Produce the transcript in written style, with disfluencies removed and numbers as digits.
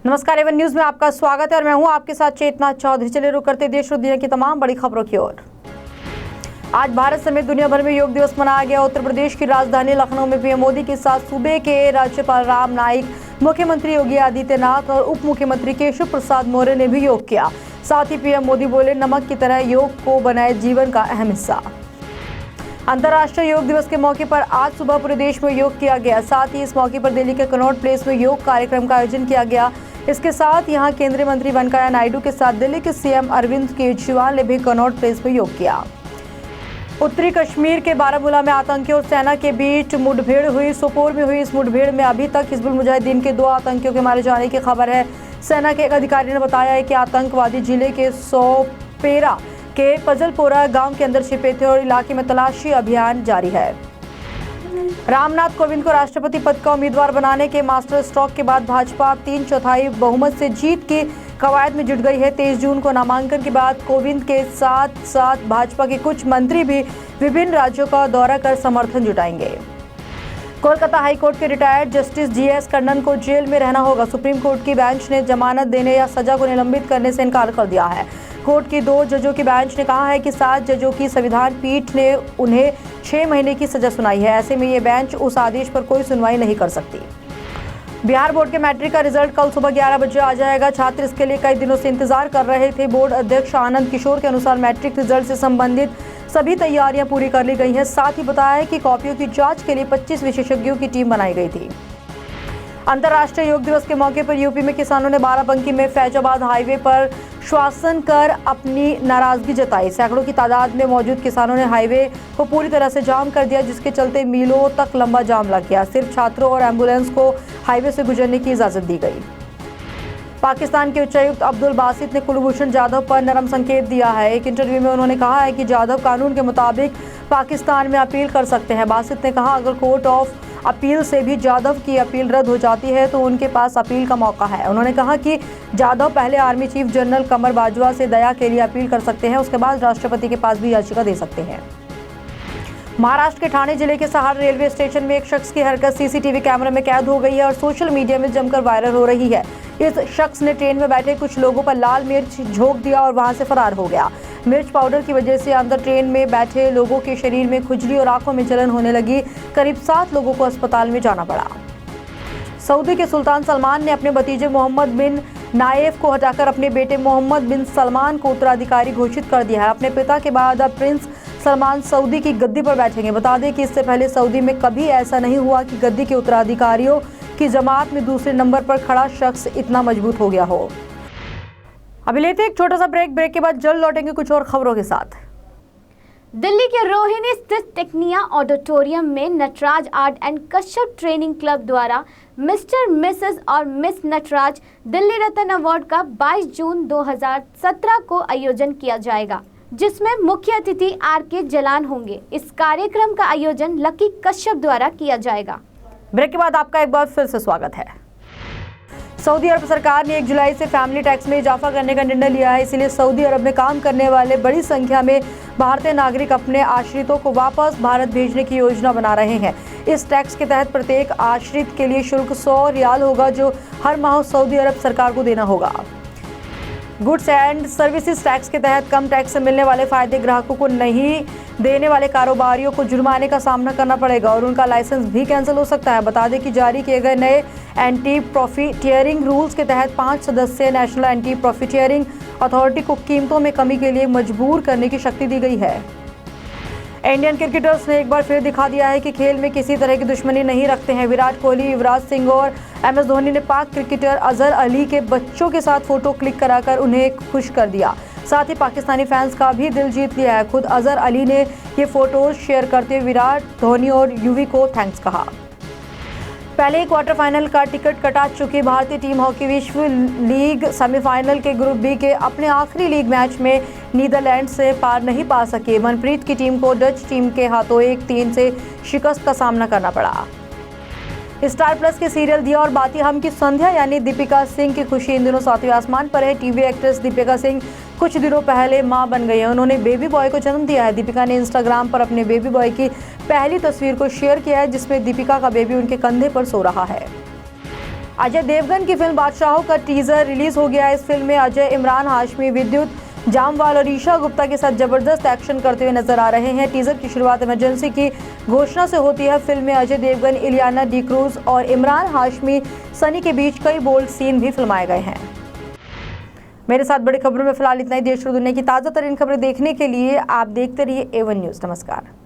नमस्कार, Avon news में आपका स्वागत है और मैं हूं आपके साथ चेतना चौधरी। चलिए रुक करते देश और दुनिया की तमाम बड़ी खबरों की ओर। आज भारत समेत दुनिया भर में योग दिवस मनाया गया। उत्तर प्रदेश की राजधानी लखनऊ में पीएम मोदी के साथ सूबे के राज्यपाल राम नाईक, मुख्यमंत्री योगी आदित्यनाथ और उप मुख्यमंत्री केशव प्रसाद मौर्य ने भी योग किया। साथ ही पीएम मोदी बोले, नमक की तरह योग को बनाए जीवन का अहम हिस्सा। अंतर्राष्ट्रीय योग दिवस के मौके पर आज सुबह पूरे देश में योग किया गया। साथ ही इस मौके पर दिल्ली के कनॉट प्लेस में योग कार्यक्रम का आयोजन किया गया। इसके साथ यहां केंद्रीय मंत्री वेंकैया नायडू के साथ दिल्ली के सीएम अरविंद केजरीवाल ने भी कनॉट प्लेस में योग किया। उत्तरी कश्मीर के बारामूला में आतंकियों और सेना के बीच मुठभेड़ हुई। सोपोर में हुई इस मुठभेड़ में अभी तक हिजबुल मुजाहिदीन के 2 आतंकियों के मारे जाने की खबर है। सेना के एक अधिकारी ने बताया है कि आतंकवादी जिले के सोपेरा के पजलपोरा गांव के अंदर छिपे थे और इलाके में तलाशी अभियान जारी है। रामनाथ कोविंद को राष्ट्रपति पद का उम्मीदवार बनाने के मास्टर स्ट्रोक के बाद भाजपा 3/4 बहुमत से जीत की कवायद में जुट गई है। 23 जून को नामांकन के बाद कोविंद के साथ साथ भाजपा के कुछ मंत्री भी विभिन्न राज्यों का दौरा कर समर्थन जुटाएंगे। कोलकाता हाईकोर्ट के रिटायर्ड जस्टिस जीएस कन्नन को जेल में रहना होगा। सुप्रीम कोर्ट की बेंच ने जमानत देने या सजा को निलंबित करने से इनकार कर दिया है। कोर्ट की 2 जजों की बेंच ने कहा है कि 7 जजों की संविधान पीठ ने उन्हें 6 महीने की सजा सुनाई है। ऐसे में ये बेंच उस आदेश पर कोई सुनवाई नहीं कर सकती। बिहार बोर्ड के मैट्रिक का रिजल्ट कल सुबह 11 बजे आ जाएगा। छात्र इसके लिए कई दिनों से इंतजार कर रहे थे। बोर्ड अध्यक्ष आनंद किशोर के अनुसार मैट्रिक रिजल्ट से संबंधित सभी तैयारियां पूरी कर ली गई हैं। साथ ही बताया है कि कॉपियों की जांच के लिए 25 विशेषज्ञों की टीम बनाई गई थी। अंतर्राष्ट्रीय योग दिवस के मौके पर यूपी में किसानों ने बाराबंकी में फैजाबाद हाईवे पर श्वासन कर अपनी नाराजगी जताई। सैकड़ों की तादाद में मौजूद किसानों ने हाईवे को पूरी तरह से जाम कर दिया, जिसके चलते मीलों तक लंबा जाम लग गया। सिर्फ छात्रों और एम्बुलेंस को हाईवे से गुजरने की इजाजत दी गई। पाकिस्तान के उच्चायुक्त अब्दुल बासित ने कुलभूषण जाधव पर नरम संकेत दिया है। एक इंटरव्यू में उन्होंने कहा है कि जाधव कानून के मुताबिक पाकिस्तान में अपील कर सकते हैं। बासित ने कहा, अगर कोर्ट ऑफ अपील से भी जाधव की अपील रद्द हो जाती है तो उनके पास अपील का मौका है। उन्होंने कहा कि जाधव पहले आर्मी चीफ जनरल कमर बाजवा से दया के लिए अपील कर सकते हैं, उसके बाद राष्ट्रपति के पास भी याचिका दे सकते हैं। महाराष्ट्र के ठाणे जिले के सहार रेलवे स्टेशन में एक शख्स की हरकत सीसीटीवी कैमरे में कैद हो गई है और सोशल मीडिया में जमकर वायरल हो रही है। इस शख्स ने ट्रेन में बैठे कुछ लोगों पर लाल मिर्च झोंक दिया और वहां से फरार हो गया। मिर्च पाउडर की वजह से अंदर ट्रेन में बैठे लोगों के शरीर में खुजली और आंखों में जलन होने लगी। करीब 7 लोगों को अस्पताल में जाना पड़ा। सऊदी के सुल्तान सलमान ने अपने भतीजे मोहम्मद बिन नायफ को हटाकर अपने बेटे मोहम्मद बिन सलमान को उत्तराधिकारी घोषित कर दिया है। अपने पिता के बाद अब प्रिंस सलमान सऊदी की गद्दी पर बैठेंगे। बता दें कि इससे पहले सऊदी में कभी ऐसा नहीं हुआ कि गद्दी के उत्तराधिकारियों की जमात में दूसरे नंबर पर खड़ा शख्स इतना मजबूत हो गया हो। अभी लेते हैं एक छोटा सा ब्रेक के बाद जल्द लौटेंगे कुछ और खबरों के साथ। दिल्ली के रोहिणी स्थित टेक्निया ऑडिटोरियम में Nataraj art and Kashyap training club द्वारा मिस्टर, मिसेस और मिस नटराज दिल्ली रत्न अवार्ड का 22 जून 2017 को आयोजन किया जाएगा, जिसमें मुख्य अतिथि आर.के. जलान होंगे। इस कार्यक्रम का आयोजन लकी कश्यप द्वारा किया जाएगा। ब्रेक के बाद आपका एक बार फिर से स्वागत है। सऊदी अरब सरकार ने 1 जुलाई से फैमिली टैक्स में इजाफा करने का निर्णय लिया है। इसलिए सऊदी अरब में काम करने वाले बड़ी संख्या में भारतीय नागरिक अपने आश्रितों को वापस भारत भेजने की योजना बना रहे हैं। इस टैक्स के तहत प्रत्येक आश्रित के लिए शुल्क 100 रियाल होगा, जो हर माह सऊदी अरब सरकार को देना होगा। गुड्स एंड सर्विसेज टैक्स के तहत कम टैक्स से मिलने वाले फायदे ग्राहकों को नहीं देने वाले कारोबारियों को जुर्माने का सामना करना पड़ेगा और उनका लाइसेंस भी कैंसिल हो सकता है। बता दें कि जारी किए गए नए एंटी प्रॉफिटियरिंग रूल्स के तहत 5 सदस्यीय नेशनल एंटी प्रॉफिटियरिंग अथॉरिटी को कीमतों में कमी के लिए मजबूर करने की शक्ति दी गई है। इंडियन क्रिकेटर्स ने एक बार फिर दिखा दिया है कि खेल में किसी तरह की दुश्मनी नहीं रखते हैं। विराट कोहली, युवराज सिंह और एमएस धोनी ने पाक क्रिकेटर अजहर अली के बच्चों के साथ फोटो क्लिक कराकर उन्हें खुश कर दिया। साथ ही पाकिस्तानी फैंस का भी दिल जीत लिया है। खुद अजहर अली ने ये फोटोज शेयर करते हुए विराट, धोनी और युवी को थैंक्स कहा। पहले ही क्वार्टर फाइनल का टिकट कटा चुकी भारतीय टीम हॉकी विश्व लीग सेमीफाइनल के ग्रुप बी के अपने आखिरी लीग मैच में नीदरलैंड से पार नहीं पा सके। मनप्रीत की टीम को डच टीम के हाथों 1-3 से शिकस्त का सामना करना पड़ा। स्टार प्लस के सीरियल दिया और बाती हम की संध्या यानी दीपिका सिंह की खुशी इन दिनों सातवें आसमान पर है। टीवी एक्ट्रेस दीपिका सिंह कुछ दिनों पहले मां बन गई है। उन्होंने बेबी बॉय को जन्म दिया है। दीपिका ने इंस्टाग्राम पर अपने बेबी बॉय की पहली तस्वीर को शेयर किया है, जिसमें दीपिका का बेबी उनके कंधे पर सो रहा है। अजय देवगन की फिल्म बादशाहों का टीजर रिलीज हो गया है। इस फिल्म में अजय इमरान हाशमी, विद्युत जामवाल और ईशा गुप्ता के साथ जबरदस्त एक्शन करते हुए नजर आ रहे हैं। टीजर की शुरुआत इमरजेंसी की घोषणा से होती है। फिल्म में अजय देवगन, इलियाना डिक्रूज और इमरान हाशमी सनी के बीच कई बोल्ड सीन भी फिल्माए गए हैं। मेरे साथ बड़ी खबरों में फिलहाल इतना ही। देश और दुनिया की ताज़ा तरीन खबरें देखने के लिए आप देखते रहिए A1 न्यूज़। नमस्कार।